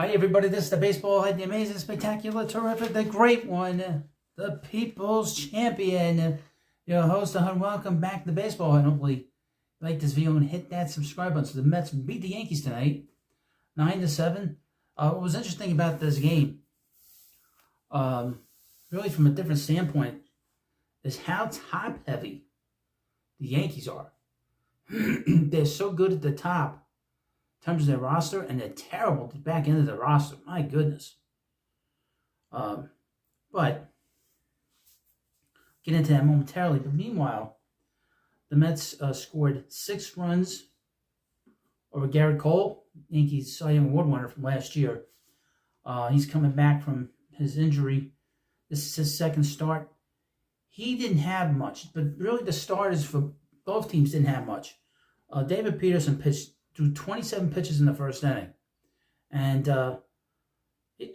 Hi, everybody. This is the baseball head, the amazing, spectacular, terrific, the great one, the people's champion, your host, and welcome back to the baseball head. Hopefully, you like this video and hit that subscribe button. So the Mets beat the Yankees tonight, 9-7. What was interesting about this game, really from a different standpoint, is how top-heavy the Yankees are. They're so good at the top in terms of their roster, and they're terrible at the back end of the roster. My goodness. But get into that momentarily. But meanwhile, the Mets scored 6 runs over Gerrit Cole, Yankees Cy Young Award winner from last year. He's coming back from his injury. This is his second start. He didn't have much, but really the starters for both teams didn't have much. David Peterson threw 27 pitches in the first inning. And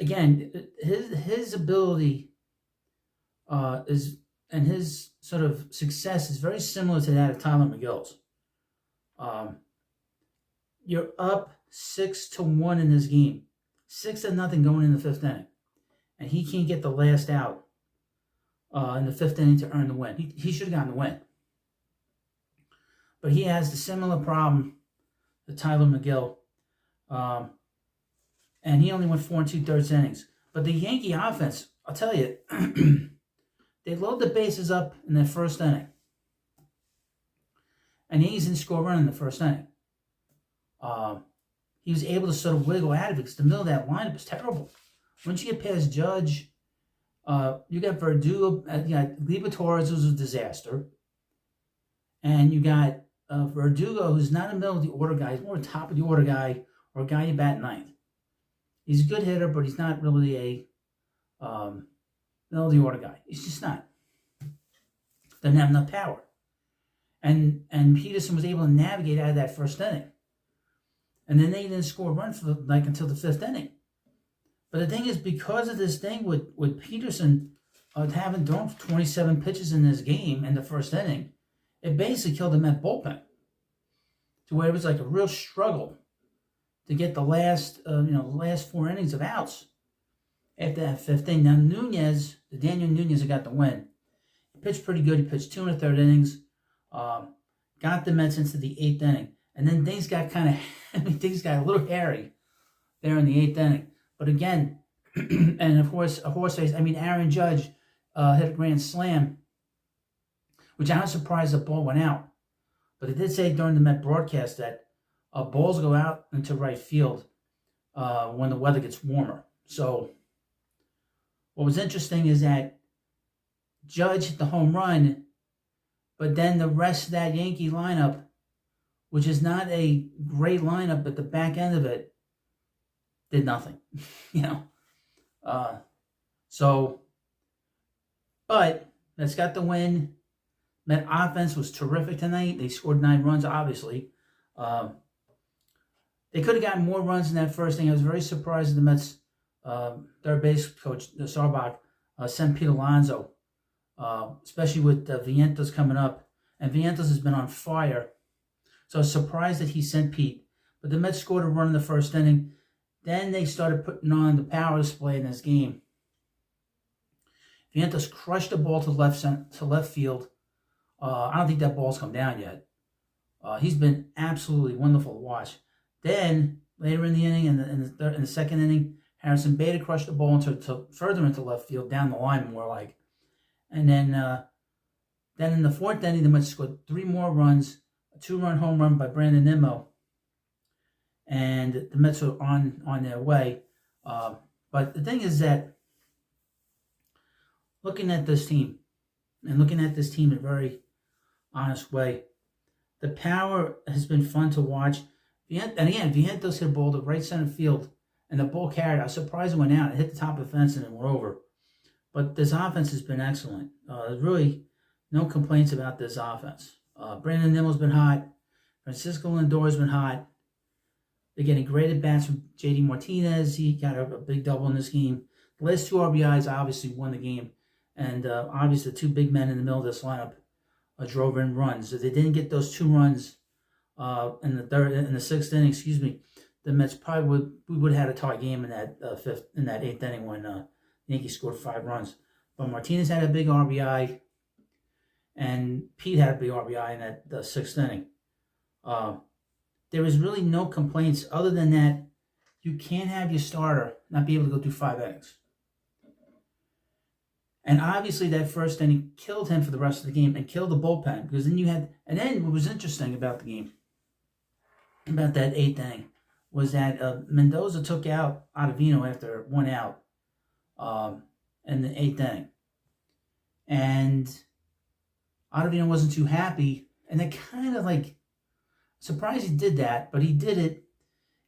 again, his ability and his sort of success is very similar to that of Tyler McGill's. You're up 6-1 in this game, 6-0 going in the fifth inning, and he can't get the last out in the fifth inning to earn the win. He should have gotten the win, but he has the similar problem to Tyler McGill, and he only went 4 2/3 innings. But the Yankee offense, I'll tell you, they load the bases up in their first inning. And the Yankees didn't score a run in the first inning. He was able to sort of wiggle out of it because the middle of that lineup was terrible. Once you get past Judge, you got Verdugo, you got Gleyber Torres, who's a disaster. And you got Verdugo, who's not a middle of the order guy. He's more a top of the order guy or a guy you bat ninth. He's a good hitter, but he's not really a middle of the order guy. He's just not. Doesn't have enough power. And Peterson was able to navigate out of that first inning. And then they didn't score a run for until the fifth inning. But the thing is, because of this thing with Peterson having thrown 27 pitches in this game in the first inning, it basically killed the Met bullpen to where it was like a real struggle to get the last 4 innings of outs after that fifth inning. Now Daniel Nunez had got the win. He pitched pretty good. He pitched 2 1/3 innings, got the Mets into the 8th inning, and then things got things got a little hairy there in the 8th inning. But again, and of course, Aaron Judge hit a grand slam, which I'm surprised the ball went out. But it did say during the Met broadcast that balls go out into right field when the weather gets warmer. So what was interesting is that Judge hit the home run, but then the rest of that Yankee lineup, which is not a great lineup, but the back end of it did nothing. But Mets got the win. Met offense was terrific tonight. They scored 9 runs, obviously. They could have gotten more runs in that first inning. I was very surprised that the Mets third base coach, Sarbach, sent Pete Alonso, especially with Vientos coming up. And Vientos has been on fire. So I was surprised that he sent Pete. But the Mets scored a run in the first inning. Then they started putting on the power display in this game. Vientos crushed the ball to left field. I don't think that ball's come down yet. He's been absolutely wonderful to watch. Then later in the inning, in the second inning, Harrison Bader crushed the ball further into left field, down the line more like. And then in the fourth inning, the Mets scored 3 more runs, a 2-run home run by Brandon Nimmo, and the Mets were on their way. But the thing is that looking at this team in a very honest way, the power has been fun to watch. And again, Vientos hit a ball to right center field, and the ball carried. I was surprised it went out. It hit the top of the fence, and then we're over. But this offense has been excellent. There's really no complaints about this offense. Brandon Nimmo's been hot. Francisco Lindor's been hot. They're getting great at-bats from J.D. Martinez. He got a big double in this game. The last 2 RBIs obviously won the game. And obviously the 2 big men in the middle of this lineup drove in runs. If they didn't get those 2 runs in the 6th inning, the Mets probably would have had a tie game in that eighth inning when the Yankees scored 5 runs. But Martinez had a big RBI, and Pete had a big RBI in the sixth inning. There was really no complaints other than that. You can't have your starter not be able to go through 5 innings. And obviously that first inning killed him for the rest of the game and killed the bullpen, because then you had, and then what was interesting about the game, about that eighth inning, was that Mendoza took out Ottavino after 1 out in the eighth inning. And Ottavino wasn't too happy, and they kind of like, surprised he did that, but he did it.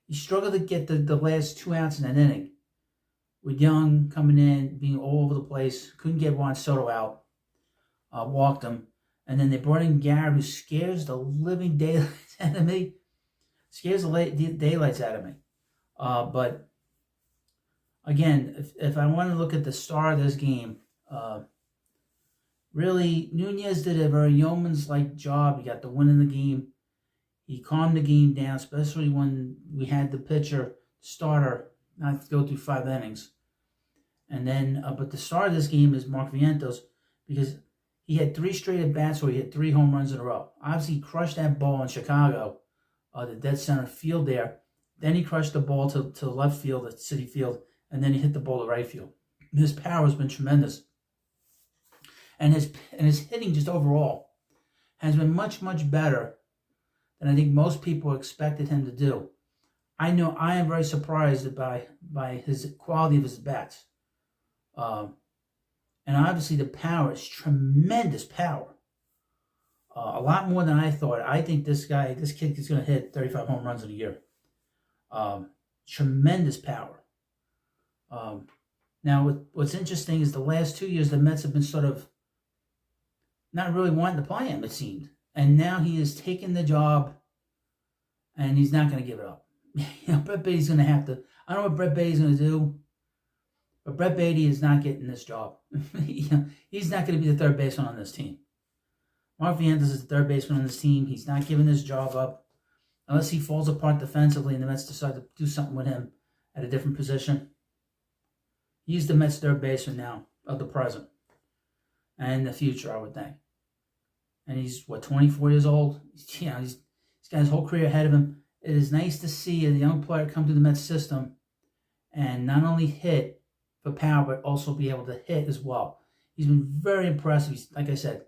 He struggled to get the last 2 outs in that inning, with Young coming in, being all over the place. Couldn't get Juan Soto out. Walked him. And then they brought in Gerrit, who scares the living daylights out of me. Scares the daylights out of me. But, again, if I want to look at the star of this game, really, Nunez did a very yeoman's-like job. He got the win in the game. He calmed the game down, especially when we had the pitcher, starter, not go through 5 innings. And then, but the star of this game is Mark Vientos, because he had 3 straight at-bats where he hit 3 home runs in a row. Obviously, he crushed that ball in Chicago, the dead center field there. Then he crushed the ball to left field at Citi Field, and then he hit the ball to right field. His power has been tremendous. And his hitting just overall has been much, much better than I think most people expected him to do. I know I am very surprised by his quality of his bats. And obviously the power is tremendous power. A lot more than I thought. I think this kid is going to hit 35 home runs in a year. Tremendous power. Now, what's interesting is the last 2 years the Mets have been sort of not really wanting to play him, it seemed. And now he has taken the job, and he's not going to give it up. Brett Beatty's going to have to. I don't know what Brett Beatty's going to do, but Brett Beatty is not getting this job. He's not going to be the third baseman on this team. Mark Vientos is the third baseman on this team. He's not giving this job up unless he falls apart defensively and the Mets decide to do something with him at a different position. He's the Mets' third baseman now of the present and the future, I would think. And he's, 24 years old? He's got his whole career ahead of him. It is nice to see a young player come through the Mets system and not only hit for power, but also be able to hit as well. He's been very impressive. Like I said,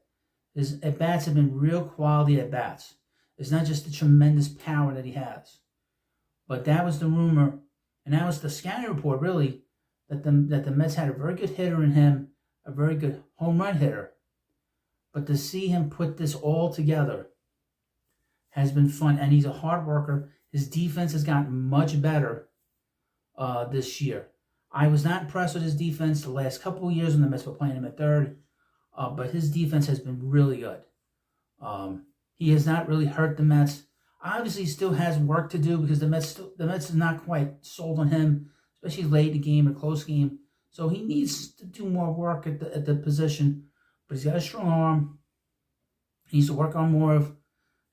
his at-bats have been real quality at-bats. It's not just the tremendous power that he has. But that was the rumor, and that was the scouting report, really, that the Mets had a very good hitter in him, a very good home run hitter. But to see him put this all together has been fun, and he's a hard worker. His defense has gotten much better this year. I was not impressed with his defense the last couple of years when the Mets were playing him at third, but his defense has been really good. He has not really hurt the Mets. Obviously, he still has work to do because the Mets is not quite sold on him, especially late in the game, a close game. So he needs to do more work at the position. But he's got a strong arm. He needs to work on more of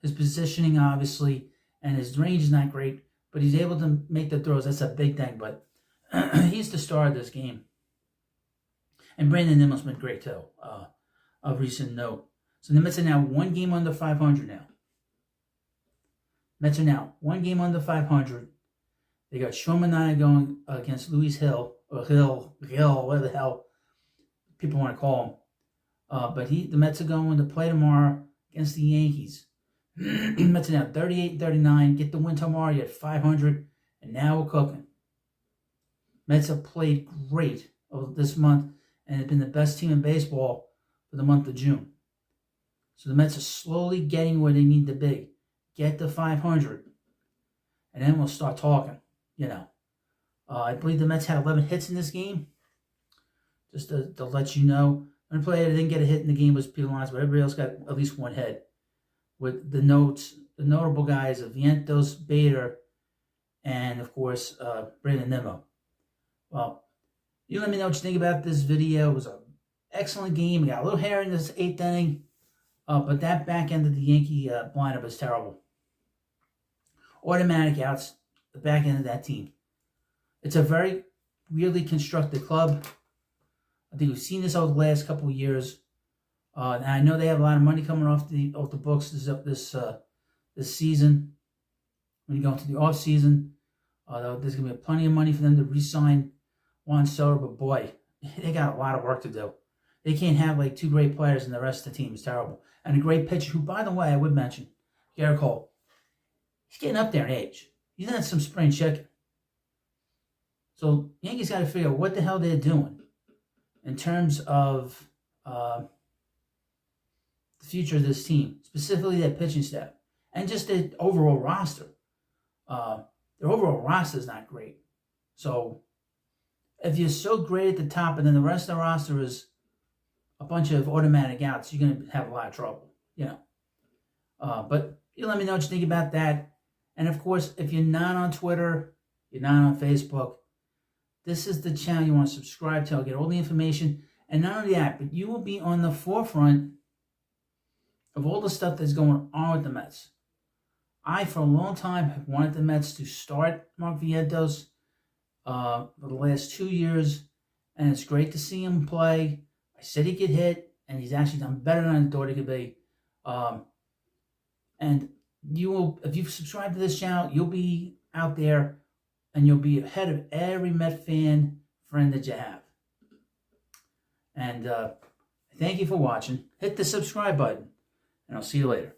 his positioning, obviously, and his range is not great, but he's able to make the throws. That's a big thing, but he's the star of this game. And Brandon Nimmo's been great, too, of recent note. So the Mets are now 1 game under 500 now. Mets are now 1 game under 500. They got Shomania going against Luis Hill, or Hill, whatever the hell people want to call him. But the Mets are going to play tomorrow against the Yankees. The Mets are now 38-39. Get the win tomorrow. You at 500. And now we're cooking. Mets have played great over this month and have been the best team in baseball for the month of June. So the Mets are slowly getting where they need to be. Get to 500. And then we'll start talking, I believe the Mets had 11 hits in this game. Just to let you know. One player that didn't get a hit in the game was Peter Lyons, but everybody else got at least 1 hit. With the notable guys of Vientos, Bader, and of course, Brandon Nimmo. Well, you let me know what you think about this video. It was an excellent game. We got a little hair in this 8th inning, but that back end of the Yankee lineup is terrible. Automatic outs, the back end of that team. It's a very weirdly constructed club. I think we've seen this over the last couple of years. And I know they have a lot of money coming off the books this season. When you go into the off season, there's gonna be plenty of money for them to re-sign Juan Soto. But boy, they got a lot of work to do. They can't have like two great players and the rest of the team is terrible. And a great pitcher who, by the way, I would mention, Gerrit Cole. He's getting up there in age. He's not some spring chicken. So Yankees got to figure out what the hell they're doing in terms of the future of this team, specifically their pitching staff, and just their overall roster. Their overall roster is not great. So if you're so great at the top and then the rest of the roster is a bunch of automatic outs, you're going to have a lot of trouble, But you let me know what you think about that. And of course, if you're not on Twitter, you're not on Facebook, this is the channel you want to subscribe to. I'll get all the information. And not only that, but you will be on the forefront of all the stuff that's going on with the Mets. I, for a long time, have wanted the Mets to start Mark Vientos for the last 2 years. And it's great to see him play. I said he could hit, and he's actually done better than I thought he could be. And you will, if you've subscribed to this channel, you'll be out there and you'll be ahead of every Met fan friend that you have. And thank you for watching. Hit the subscribe button, and I'll see you later.